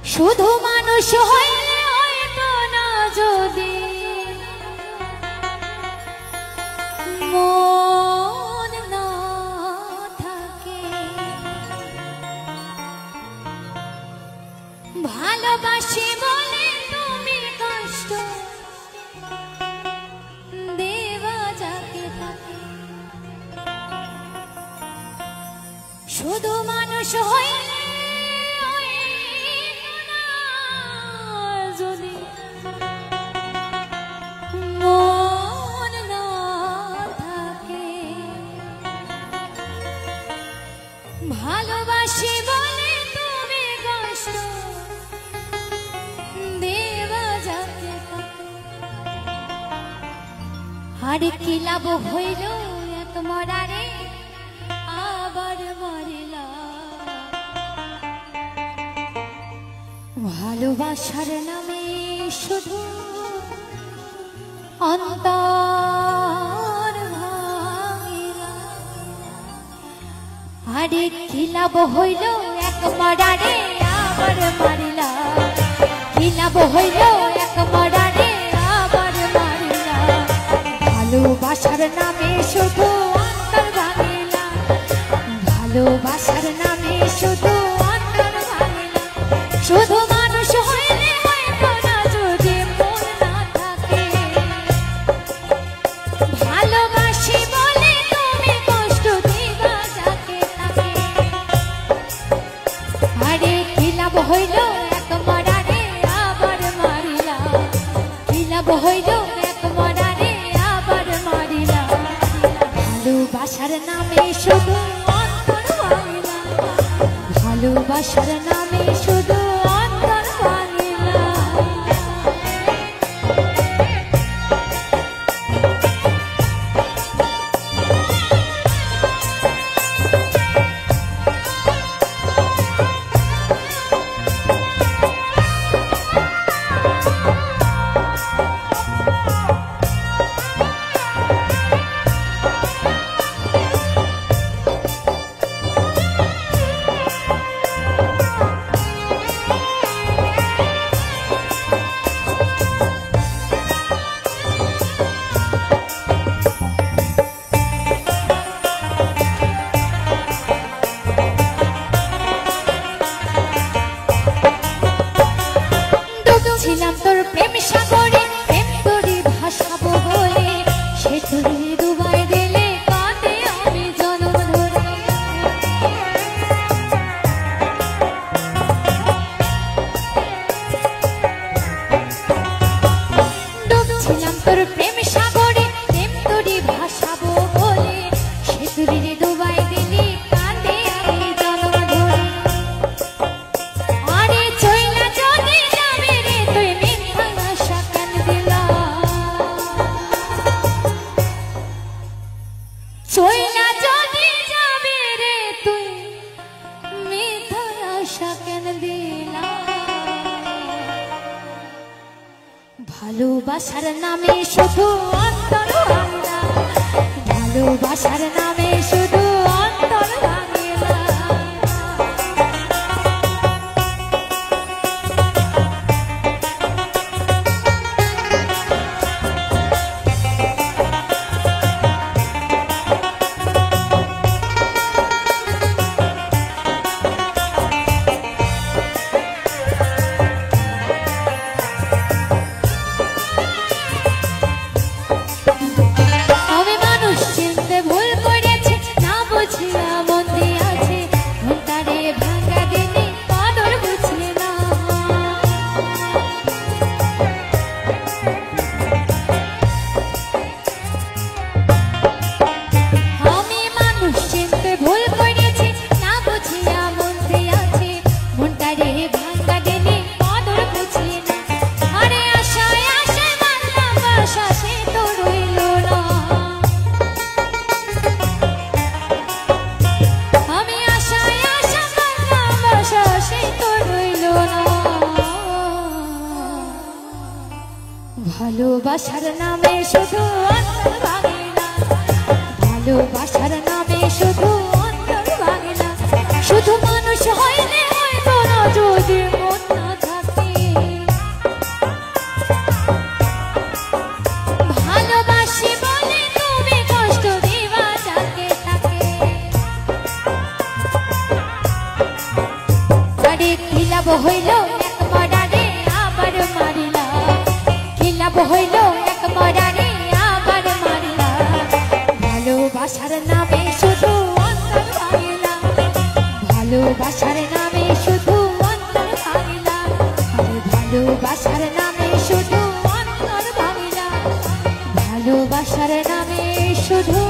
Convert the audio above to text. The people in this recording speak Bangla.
শুধু মানুষ হইলে হয়তো না যদি মন না থাকে, ভালোবাসি বলে তুমি কষ্ট দেওয়া যাকে থাকে। শুধু মানুষ হইলে যদি মন না থাকে, ভালোবাসি বলে তুমি কষ্ট দেওয়া যাকে থাকে। আর কি লাভ হইল এক মরারে আবার মরিলা, ভালোবাসার নামে শুধু অন্তর ভাঙিলা। আরে কি লাভ হইল এক মরারে আবার মারিলা, কি লাভ হইল এক মরারে আবার মারিলা। ভালোবাসার নামে শুধু অন্তর ভাঙিলা, ভালোবাসার নামে শুধু অন্তর ভাঙিলা। শুধু মানুষ হইলে হয়তো না যদি মন না থাকে, ভালোবাসি বলে তুমি কষ্ট দিবা যাকে থাকে। আরে কি লাভ হইল এক মরারে আবার মারিলা, কি লাভ হইল এক মরারে আবার মারিলা। ভালোবাসার নামে শুধু অন্তর ভাঙিলা, ভালোবাসার নামে শুধু অন্তর ভাঙিলা। ছিলাম তোর প্রেম সাগরে, প্রেম তোরে ভাসাবো বলে, সে তোরে ডুবাই দিলে কাঁদে আমি জনম ধরে। ডুবছিলাম তোর প্রেম সাগরে, প্রেম তোরে ভাসাবো বলে, সে তোরে ডুবাই দিলে কাঁদে আমি জনম ধরে। আরে চইলা যদি যাবে রে তুই মিথ্যা আশা কেন দিলা, চইলা যদি যাবে রে তুই মিথ্যা আশা কেন দিলা। ভালোবাসার নামে শুধু অন্তর ভাঙিলা, ভালোবাসার নামে শুধু অন্তর ভাঙিলা। আমি মানুষ চিনতে ভুল করেছি, না বুঝিয়া মন দিয়াছে, মনটারে ভাঙা দিনে কদর বুঝলে না। আমি মানুষ চিনতে ভুল করেছি, না বুঝিয়া মন দিয়াছে, মনটারে ভাঙা দিনে কদর বুঝলে না। আরে আশায় আশায় মানলাম বাসা, সে তো রইল না। আমি আশায় আশা মানলাম বাসা, সে তো রইল না। ভালোবাসার নামে শুধু অন্তর ভাঙিলা, ভালোবাসার নামে শুধু অন্তর ভাঙিলা। শুধু মানুষ হইলে হয়তো না যদি মন না খিলাপ হইল এক মরারে আবার মারিলা, খিলাপ হইল এক মরারে আবার মারিলা, ভালোবাসার নামে শুধু অন্তর ভাঙিলা, ভালোবাসার নামে শুধু অন্তর ভাঙিলা, ভালোবাসার নামে শুধু অন্তর ভাঙিলা, ভালোবাসার নামে শুধু